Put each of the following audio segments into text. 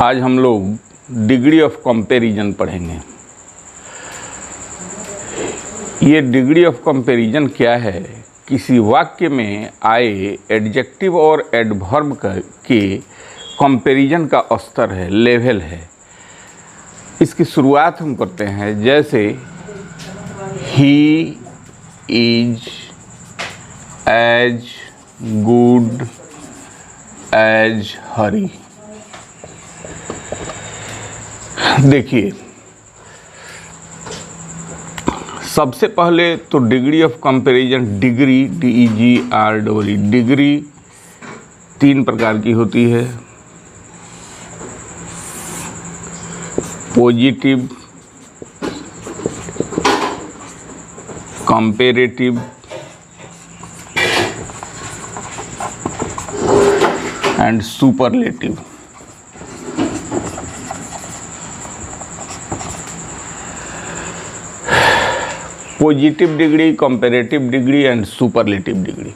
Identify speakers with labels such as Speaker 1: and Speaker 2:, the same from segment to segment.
Speaker 1: आज हम लोग डिग्री ऑफ कंपैरिजन पढ़ेंगे। ये डिग्री ऑफ कंपैरिजन क्या है? किसी वाक्य में आए एडजेक्टिव और एडवर्ब के कंपैरिजन का स्तर है, लेवल है। इसकी शुरुआत हम करते हैं जैसे he is as good as हरी। देखिए, सबसे पहले तो degree of comparison, degree DEGREE, degree तीन प्रकार की होती है। Positive, comparative and superlative. Positive degree, comparative degree and superlative degree.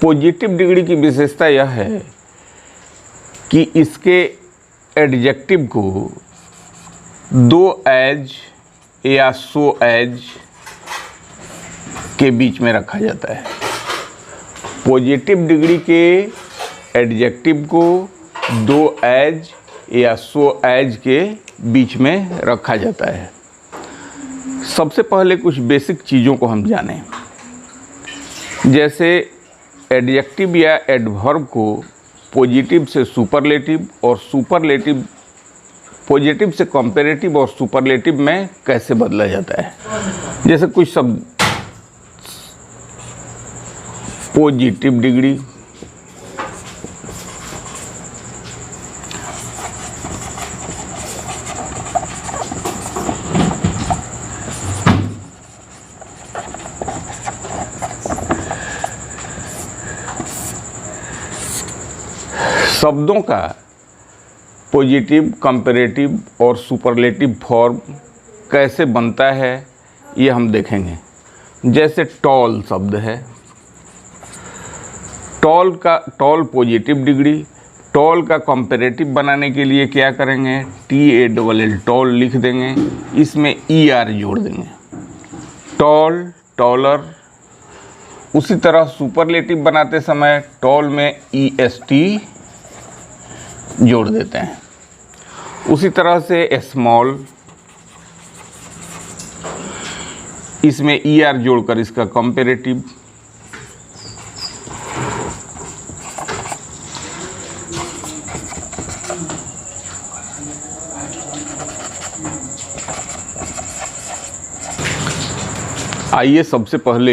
Speaker 1: Positive degree की विशेषता यह है कि इसके एडजेक्टिव को दो एज या सो एज के बीच में रखा जाता है। पॉजिटिव डिग्री के एडजेक्टिव को दो एज या सो एज के बीच में रखा जाता है। सबसे पहले कुछ बेसिक चीज़ों को हम जानें, जैसे एडजेक्टिव या एडवर्ब को पॉजिटिव से सुपरलेटिव और सुपरलेटिव पॉजिटिव से कंपैरेटिव और सुपरलेटिव में कैसे बदला जाता है। जैसे कुछ शब्द, पॉजिटिव डिग्री, शब्दों का पॉजिटिव, कंपैरेटिव और सुपरलेटिव फॉर्म कैसे बनता है ये हम देखेंगे। जैसे टॉल शब्द है, टॉल पॉजिटिव डिग्री। टॉल का कंपैरेटिव बनाने के लिए क्या करेंगे? TALL टॉल लिख देंगे, इसमें ER जोड़ देंगे, टॉल, टॉलर। उसी तरह सुपरलेटिव बनाते समय टॉल में EST जोड़ देते हैं। उसी तरह से स्मॉल, इसमें ER जोड़कर इसका कंपैरेटिव। आइए सबसे पहले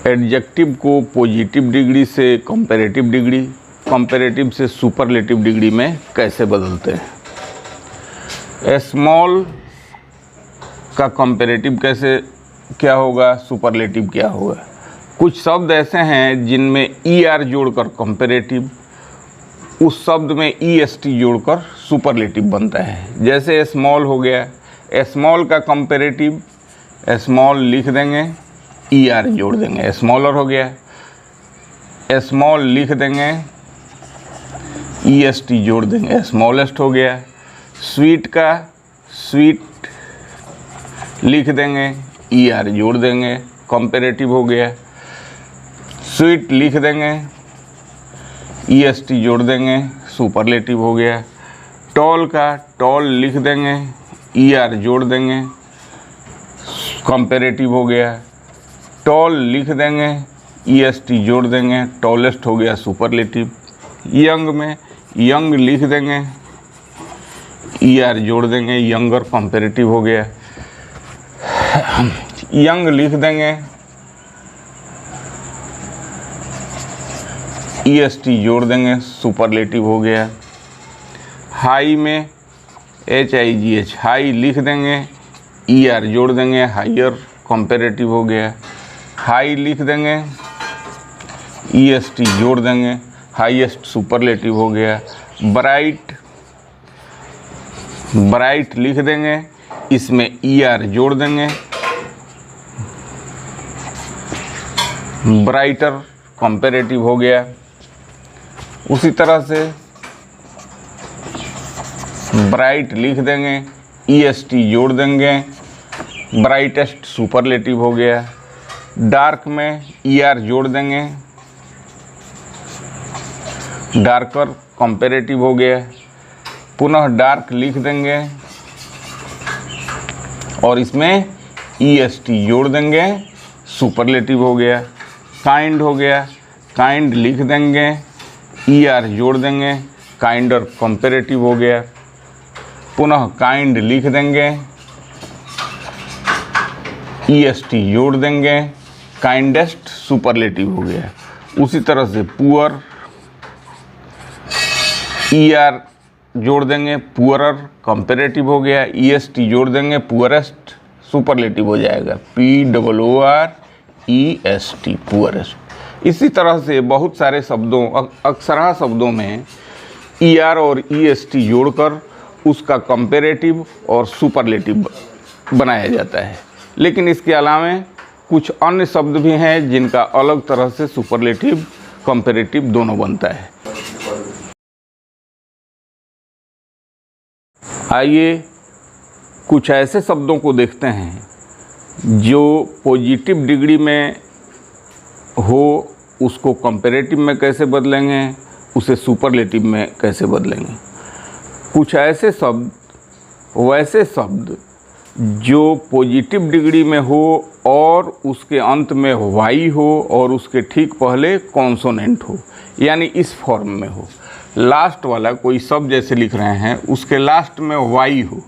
Speaker 1: एडजेक्टिव को पॉजिटिव डिग्री से कंपैरेटिव डिग्री, कंपैरेटिव से सुपरलेटिव डिग्री में कैसे बदलते हैं। स्मॉल का कंपैरेटिव कैसे क्या होगा, सुपरलेटिव क्या होगा। कुछ शब्द ऐसे हैं जिनमें ER जोड़कर कंपैरेटिव, उस शब्द में EST जोड़कर सुपरलेटिव बनता है। जैसे स्मॉल हो गया, स्मॉल का कंपैरेटिव स्मॉल लिख देंगे, ER जोड़ देंगे, स्मॉलर हो गया। स्मॉल लिख देंगे, EST जोड़ देंगे, स्मॉलेस्ट हो गया। स्वीट का स्वीट लिख देंगे, ER जोड़ देंगे, कंपैरेटिव हो गया। स्वीट लिख देंगे, EST जोड़ देंगे, सुपरलेटिव हो गया। टॉल का टॉल लिख देंगे, ER जोड़ देंगे, कंपैरेटिव हो गया। टॉल लिख देंगे, EST जोड़ देंगे, टॉलेस्ट हो गया, सुपरलेटिव। यंग में यंग लिख देंगे, ER जोड़ देंगे, यंगर, कंपैरेटिव हो गया। यंग लिख देंगे, EST जोड़ देंगे, सुपरलेटिव हो गया। हाई में HIGH हाई लिख देंगे, ER जोड़ देंगे, हायर, कंपैरेटिव हो गया। हाई लिख देंगे, EST जोड़ देंगे, हाईएस्ट, सुपरलेटिव हो गया। ब्राइट, ब्राइट लिख देंगे, इसमें ER जोड़ देंगे, ब्राइटर, कंपैरेटिव हो गया। उसी तरह से ब्राइट लिख देंगे, EST जोड़ देंगे, ब्राइटेस्ट सुपरलेटिव हो गया। डार्क में ER जोड़ देंगे, डार्कर कंपैरेटिव हो गया। पुनः डार्क लिख देंगे और इसमें EST जोड़ देंगे, सुपरलेटिव हो गया। काइंड हो गया, काइंड लिख देंगे, ER जोड़ देंगे, काइंडर कंपैरेटिव हो गया। पुनः काइंड लिख देंगे, EST जोड़ देंगे, काइंडेस्ट सुपरलेटिव हो गया। उसी तरह से पुअर, ER जोड़ देंगे, पुअरर कंपैरेटिव हो गया। EST जोड़ देंगे, पुअरेस्ट सुपरलेटिव हो जाएगा, POOREST, पुअरेस्ट। इसी तरह से बहुत सारे शब्दों, अक्सरहा शब्दों में ER और EST जोड़कर उसका कंपैरेटिव और सुपरलेटिव बनाया जाता है। लेकिन इसके अलावा कुछ अन्य शब्द भी हैं जिनका अलग तरह से सुपरलेटिव कंपैरेटिव दोनों बनता है। आइए कुछ ऐसे शब्दों को देखते हैं जो पॉजिटिव डिग्री में हो, उसको कंपैरेटिव में कैसे बदलेंगे, उसे सुपरलेटिव में कैसे बदलेंगे। कुछ ऐसे शब्द, वैसे शब्द जो पॉजिटिव डिग्री में हो और उसके अंत में वाई हो और उसके ठीक पहले कॉन्सोनेंट हो, यानी इस फॉर्म में हो। लास्ट वाला कोई शब्द जैसे लिख रहे हैं, उसके लास्ट में वाई हो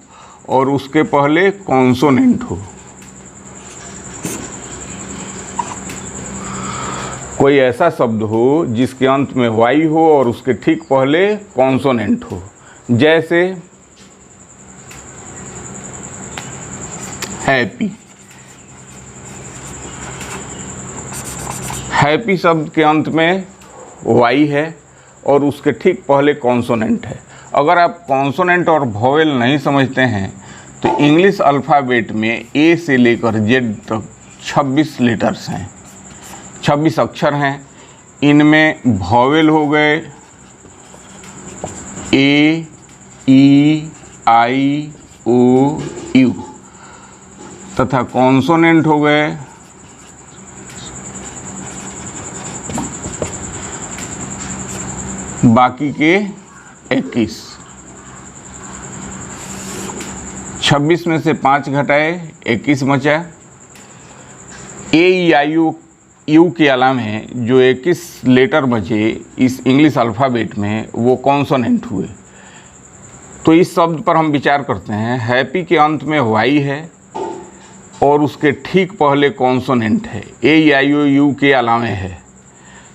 Speaker 1: और उसके पहले कॉन्सोनेंट हो। कोई ऐसा शब्द हो जिसके अंत में वाई हो और उसके ठीक पहले कॉन्सोनेंट हो, जैसे हैप्पी। हैप्पी शब्द के अंत में वाई है और उसके ठीक पहले कॉन्सोनेंट है। अगर आप कॉन्सोनेंट और वोवेल नहीं समझते हैं तो इंग्लिश अल्फ़ाबेट में A से लेकर Z तक 26 लेटर्स हैं, 26 अक्षर हैं। इनमें वोवेल हो गए A, E, I, O, U तथा कॉन्सोनेंट हो गए बाकी के 21। 26 में से 5 घटाए 21 बचा। AEIU के अलावा जो 21 लेटर बचे इस इंग्लिश अल्फ़ाबेट में, वो कॉन्सोनेंट हुए। तो इस शब्द पर हम विचार करते हैं। हैप्पी के अंत में वाई है और उसके ठीक पहले कॉन्सोनेंट है, AEIOU के अलावा है।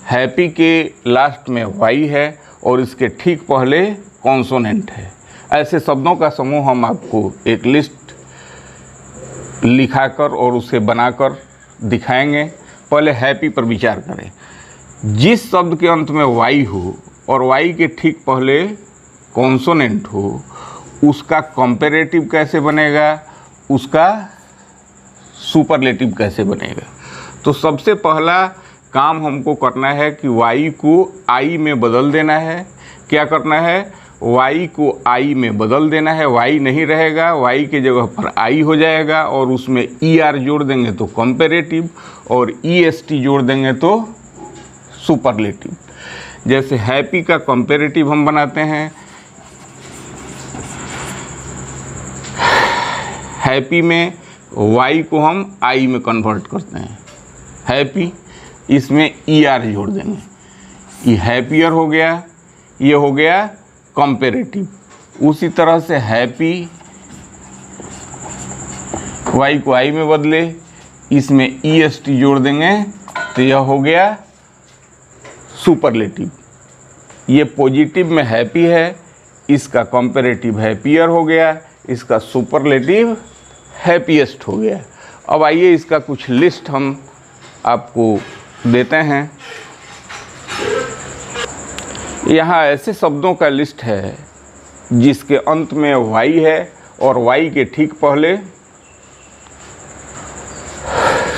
Speaker 1: हैप्पी के लास्ट में वाई है और इसके ठीक पहले कॉन्सोनेंट है। ऐसे शब्दों का समूह हम आपको एक लिस्ट लिखाकर और उसे बनाकर दिखाएंगे। पहले हैप्पी पर विचार करें। जिस शब्द के अंत में वाई हो और वाई के ठीक पहले कॉन्सोनेंट हो, उसका कंपैरेटिव कैसे बनेगा, उसका सुपरलेटिव कैसे बनेगा। तो सबसे पहला काम हमको करना है कि वाई को आई में बदल देना है। क्या करना है? वाई को आई में बदल देना है। वाई नहीं रहेगा, वाई के जगह पर आई हो जाएगा और उसमें ER जोड़ देंगे तो कंपैरेटिव और EST जोड़ देंगे तो सुपरलेटिव। जैसे हैप्पी का कंपैरेटिव हम बनाते हैं, हैप्पी में वाई को हम आई में कन्वर्ट करते हैं। हैप्पी, इसमें ER जोड़ देंगे, ये हैप्पियर हो गया, ये हो गया कंपैरेटिव। उसी तरह से हैप्पी, वाई को आई में बदले, इसमें EST जोड़ देंगे तो यह हो गया सुपरलेटिव। ये पॉजिटिव में हैप्पी है, इसका कंपैरेटिव हैप्पियर हो गया, इसका सुपरलेटिव हैप्पीएस्ट हो गया। अब आइए इसका कुछ लिस्ट हम आपको देते हैं। यहाँ ऐसे शब्दों का लिस्ट है जिसके अंत में वाई है और वाई के ठीक पहले,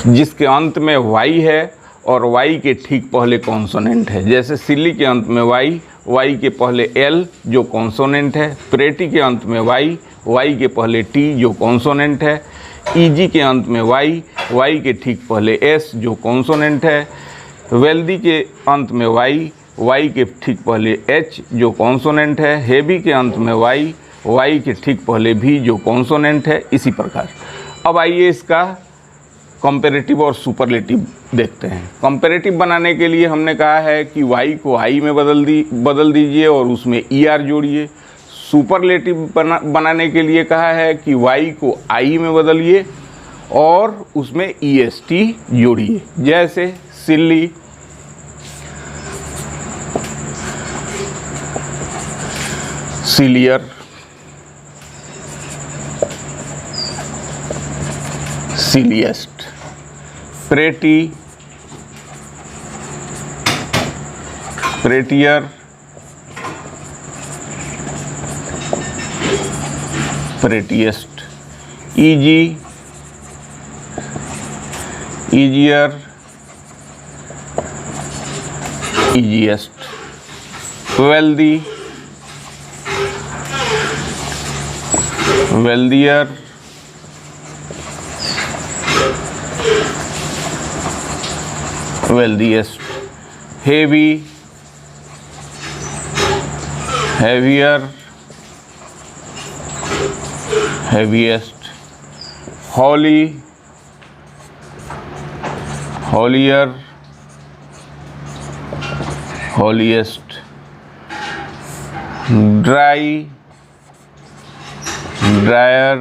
Speaker 1: जिसके अंत में वाई है और वाई के ठीक पहले कॉन्सोनेंट है। जैसे सिली के अंत में वाई वाई के पहले एल जो कॉन्सोनेंट है, प्रेटी के अंत में वाई, वाई के पहले टी जो कॉन्सोनेंट है, ईजी के अंत में वाई, वाई के ठीक पहले एस जो कॉन्सोनेंट है, वेल्दी के अंत में वाई, वाई के ठीक पहले एच जो कॉन्सोनेंट है, हेवी के अंत में वाई, वाई के ठीक पहले भी जो कॉन्सोनेंट है। इसी प्रकार अब आइए इसका कंपैरेटिव और सुपरलेटिव देखते हैं। कंपैरेटिव बनाने के लिए हमने कहा है कि वाई को आई में बदल दीजिए और उसमें ई आर जोड़िए। सुपरलेटिव बनाने के लिए कहा है कि वाई को आई में बदलिए और उसमें ई एस टी जोड़िए, जैसे सिल्ली, सिलियर, सिलिएस्ट, pretty, प्रेटियर, प्रेटिएस्ट, easy, easier, easiest, wealthy, wealthier, wealthiest, heavy, heavier, heaviest, हॉली, हॉलियर, हॉलीएस्ट, ड्राई, ड्रायर,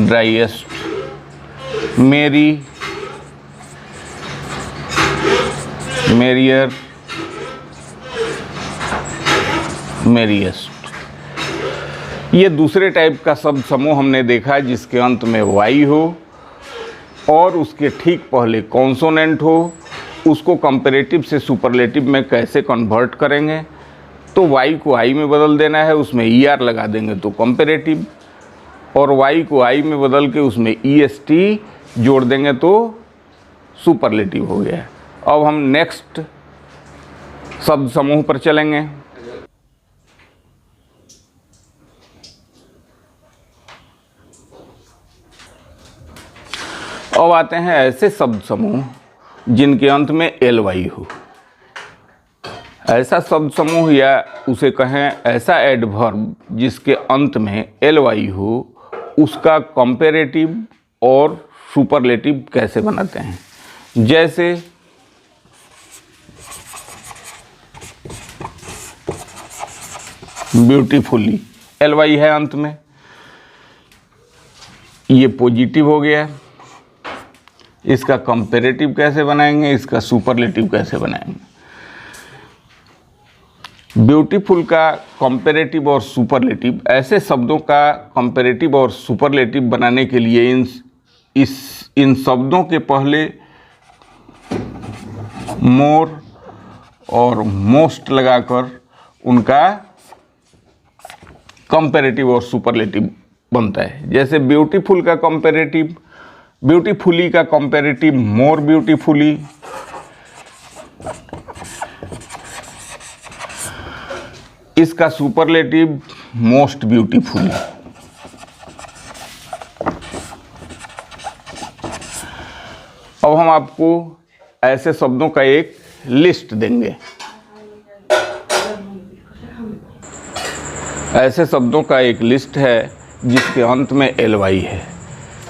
Speaker 1: ड्राइएस्ट, मेरी, मेरियर, मेरिएस्ट। ये दूसरे टाइप का शब्द समूह हमने देखा जिसके अंत में वाई हो और उसके ठीक पहले कॉन्सोनेंट हो। उसको कंपैरेटिव से सुपरलेटिव में कैसे कन्वर्ट करेंगे, तो वाई को आई में बदल देना है, उसमें ई आर लगा देंगे तो कंपैरेटिव, और वाई को आई में बदल के उसमें ई एस टी जोड़ देंगे तो सुपरलेटिव हो गया। अब हम नेक्स्ट शब्द समूह पर चलेंगे। अब आते हैं ऐसे शब्द समूह जिनके अंत में एल वाई हो। ऐसा शब्द समूह या उसे कहें ऐसा एडवर्ब जिसके अंत में एल वाई हो, उसका कंपैरेटिव और सुपरलेटिव कैसे बनाते हैं। जैसे ब्यूटीफुली, एल वाई है अंत में, ये पॉजिटिव हो गया। इसका कंपैरेटिव कैसे बनाएंगे, इसका सुपरलेटिव कैसे बनाएंगे। ब्यूटीफुल का कंपैरेटिव और सुपरलेटिव, ऐसे शब्दों का कंपैरेटिव और सुपरलेटिव बनाने के लिए इन शब्दों के पहले मोर और मोस्ट लगाकर उनका कंपैरेटिव और सुपरलेटिव बनता है। जैसे ब्यूटीफुल का कंपैरेटिव, ब्यूटीफुली का कंपैरेटिव मोर ब्यूटीफुली, इसका सुपरलेटिव मोस्ट ब्यूटीफुली। अब हम आपको ऐसे शब्दों का एक लिस्ट देंगे। ऐसे शब्दों का एक लिस्ट है जिसके अंत में एल वाई है।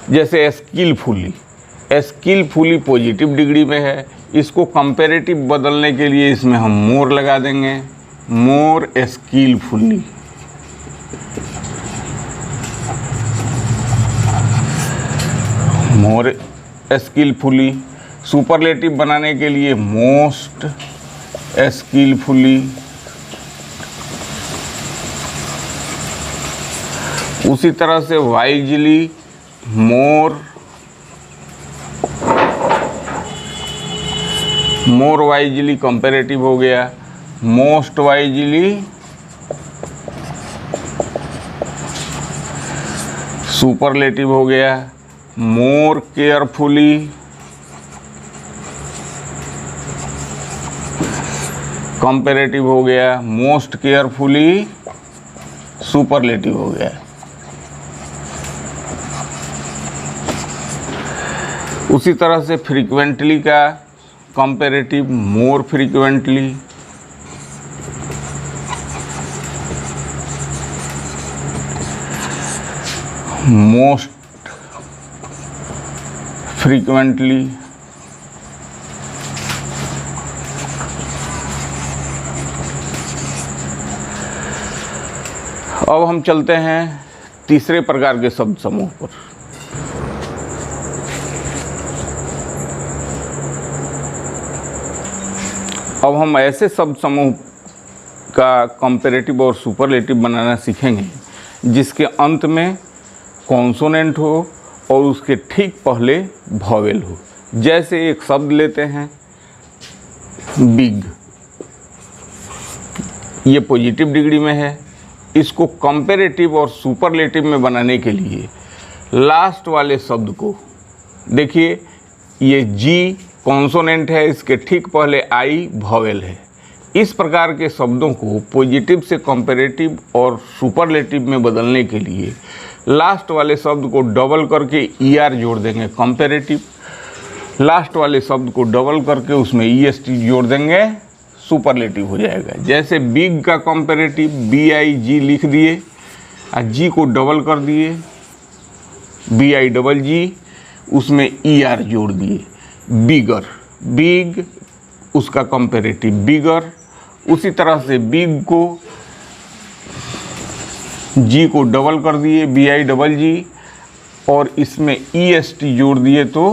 Speaker 1: जैसे स्किलफुली, स्किलफुली पॉजिटिव डिग्री में है, इसको कंपैरेटिव बदलने के लिए इसमें हम मोर लगा देंगे, मोर स्किलफुली। मोर स्किलफुली। सुपरलेटिव बनाने के लिए मोस्ट स्किलफुली। उसी तरह से वाइजली, मोर वाइजली कंपैरेटिव हो गया, मोस्ट वाइजली सुपरलेटिव हो गया, मोर केयरफुली कंपैरेटिव हो गया, मोस्ट केयरफुली सुपरलेटिव हो गया। उसी तरह से फ्रीक्वेंटली का comparative more frequently, most frequently, अब हम चलते हैं तीसरे प्रकार के शब्द समूह पर। अब हम ऐसे शब्द समूह का कंपैरेटिव और सुपरलेटिव बनाना सीखेंगे जिसके अंत में कॉन्सोनेंट हो और उसके ठीक पहले वॉवेल हो। जैसे एक शब्द लेते हैं बिग, ये पॉजिटिव डिग्री में है। इसको कंपैरेटिव और सुपरलेटिव में बनाने के लिए लास्ट वाले शब्द को देखिए, ये जी कॉन्सोनेंट है, इसके ठीक पहले आई वॉवेल है। इस प्रकार के शब्दों को पॉजिटिव से कंपैरेटिव और सुपरलेटिव में बदलने के लिए लास्ट वाले शब्द को डबल करके ईआर जोड़ देंगे कंपैरेटिव, लास्ट वाले शब्द को डबल करके उसमें ईएसटी जोड़ देंगे, सुपरलेटिव हो जाएगा। जैसे बिग का कंपैरेटिव BIG लिख दिए और जी को डबल कर दिए BIGG, उसमें ER जोड़ दिए, बिगर, बिग उसका कंपैरेटिव बिगर। उसी तरह से बिग को जी को डबल कर दिए BIGG और इसमें EST जोड़ दिए तो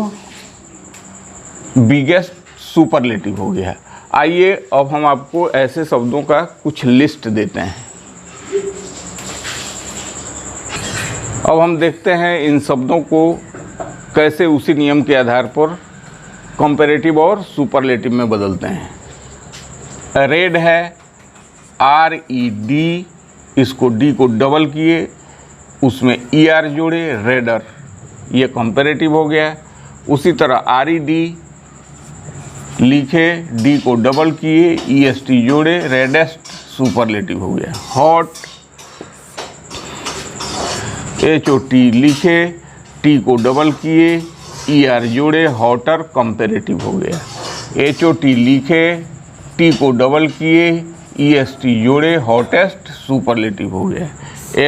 Speaker 1: बिगेस्ट सुपरलेटिव हो गया। आइए अब हम आपको ऐसे शब्दों का कुछ लिस्ट देते हैं। अब हम देखते हैं इन शब्दों को कैसे उसी नियम के आधार पर कंपैरेटिव और सुपरलेटिव में बदलते हैं। रेड है RED, इसको D को डबल किए, उसमें ER जोड़े, रेडर, ये कंपैरेटिव हो गया। उसी तरह RED लिखे, D को डबल किए, EST जोड़े, रेडेस्ट, सुपरलेटिव हो गया। हॉट HOT लिखे, T को डबल किए, ER जोड़े, हॉटर, कंपैरेटिव हो गया। HOT लिखे, T को डबल किए, EST जोड़े, हॉटेस्ट, सुपरलेटिव हो गया।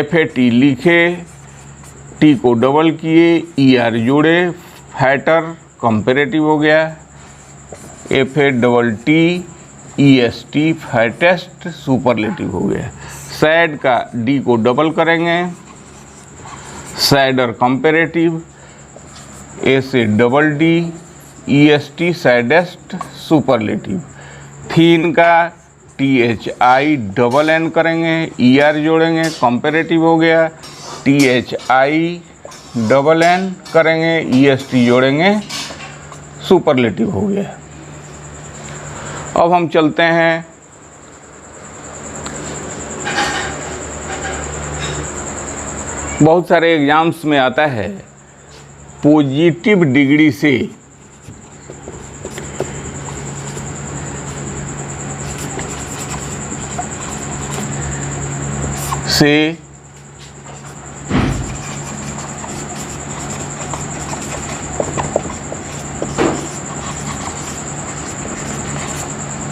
Speaker 1: FAT लिखे, T को डबल किए, ER जोड़े, फैटर, कंपैरेटिव हो गया। FATT EST फैटेस्ट, सुपरलेटिव हो गया। सैड का D को डबल करेंगे, सैडर, कंपैरेटिव, A से double D EST saddest, superlative. थीन का THI डबल N करेंगे, ER जोड़ेंगे, कंपैरेटिव हो गया। THI डबल N करेंगे, EST जोड़ेंगे, सुपरलेटिव हो गया। अब हम चलते हैं बहुत सारे एग्जाम्स में आता है पॉजिटिव डिग्री से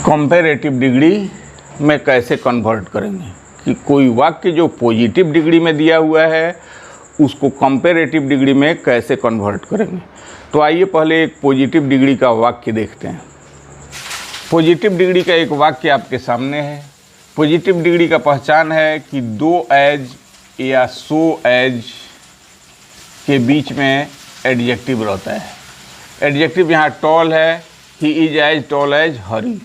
Speaker 1: कंपैरेटिव डिग्री में कैसे कन्वर्ट करेंगे, कि कोई वाक्य जो पॉजिटिव डिग्री में दिया हुआ है उसको कंपैरेटिव डिग्री में कैसे कन्वर्ट करेंगे। तो आइए पहले एक पॉजिटिव डिग्री का वाक्य देखते हैं। पॉजिटिव डिग्री का एक वाक्य आपके सामने है। पॉजिटिव डिग्री का पहचान है कि दो एज या सो एज के बीच में एडजेक्टिव रहता है। एडजेक्टिव यहाँ टॉल है, he is as tall as हरी।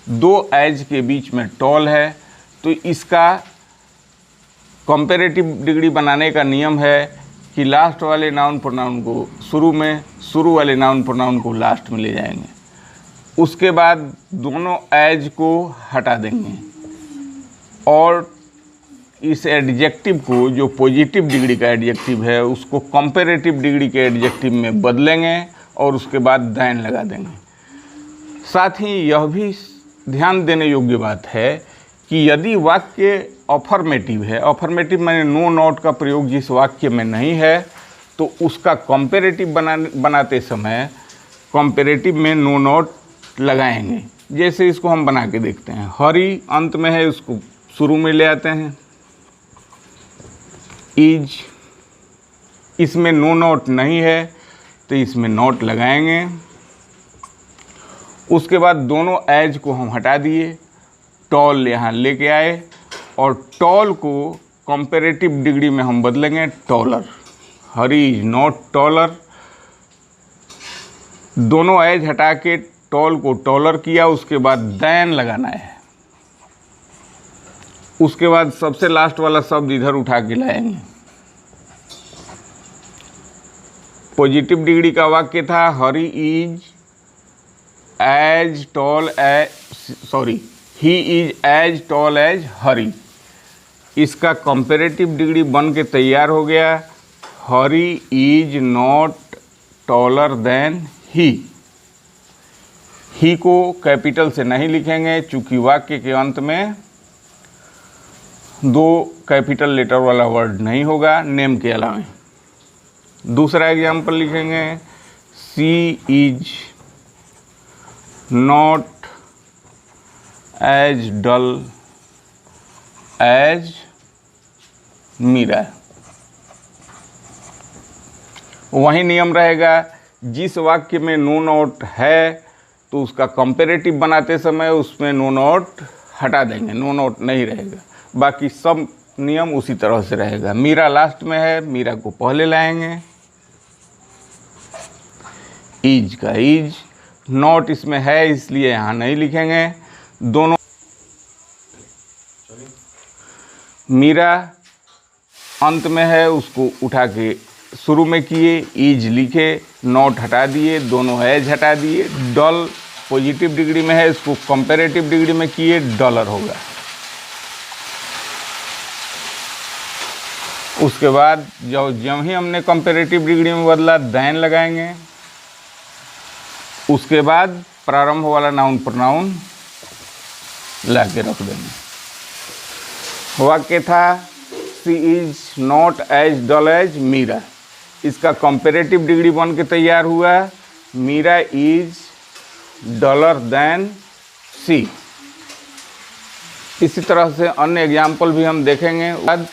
Speaker 1: दो एज के बीच में टॉल है, तो इसका कंपैरेटिव डिग्री बनाने का नियम है कि लास्ट वाले नाउन प्रोनाउन को शुरू में, शुरू वाले नाउन प्रोनाउन को लास्ट में ले जाएंगे। उसके बाद दोनों एज को हटा देंगे और इस एडजेक्टिव को, जो पॉजिटिव डिग्री का एडजेक्टिव है, उसको कंपैरेटिव डिग्री के एडजेक्टिव में बदलेंगे और उसके बाद दैन लगा देंगे। साथ ही यह भी ध्यान देने योग्य बात है कि यदि वाक्य अफर्मेटिव है, अफर्मेटिव माने नो नॉट का प्रयोग जिस वाक्य में नहीं है, तो उसका कंपैरेटिव बनाते समय कंपैरेटिव में नो नॉट लगाएंगे। जैसे इसको हम बना के देखते हैं, हरी अंत में है, उसको शुरू में ले आते हैं, इज, इसमें नो नॉट नहीं है तो इसमें नॉट लगाएंगे। उसके बाद दोनों एज को हम हटा दिए, टॉल यहाँ लेके आए और टॉल को कंपैरेटिव डिग्री में हम बदलेंगे taller. Hari is not taller, दोनों एज हटा के टॉल को टॉलर किया, उसके बाद दैन लगाना है। उसके बाद सबसे लास्ट वाला शब्द इधर उठा के लाएंगे। पॉजिटिव डिग्री का वाक्य था हरी is as tall as, sorry, he is as tall as हरी। इसका कंपैरेटिव डिग्री बन के तैयार हो गया, हरी is not taller then he. ही को कैपिटल से नहीं लिखेंगे चूंकि वाक्य के अंत में दो कैपिटल लेटर वाला वर्ड नहीं होगा नेम के अलावा। दूसरा एग्जाम्पल लिखेंगे, सी is not as dull as Meera. वही नियम रहेगा, जिस वाक्य में नो नॉट है तो उसका कंपैरेटिव बनाते समय उसमें नो नॉट हटा देंगे, नो नॉट नहीं रहेगा। बाकी सब नियम उसी तरह से रहेगा। मीरा लास्ट में है, मीरा को पहले लाएंगे, इज का इज, नॉट इसमें है इसलिए यहाँ नहीं लिखेंगे। दोनों मीरा अंत में है उसको उठा के शुरू में किए, इज लिखे, नॉट हटा दिए, दोनों एज हटा दिए। डल पॉजिटिव डिग्री में है, इसको कंपैरेटिव डिग्री में किए, डॉलर होगा। उसके बाद जब ही हमने कंपैरेटिव डिग्री में बदला दैन लगाएंगे। उसके बाद प्रारंभ वाला नाउन प्रोनाउन ला के रख देंगे। वाक्य था सी is not as dull as Meera. इसका कंपैरेटिव डिग्री बन के तैयार हुआ, मीरा इज डॉलर देन सी। इसी तरह से अन्य एग्जाम्पल भी हम देखेंगे। बाद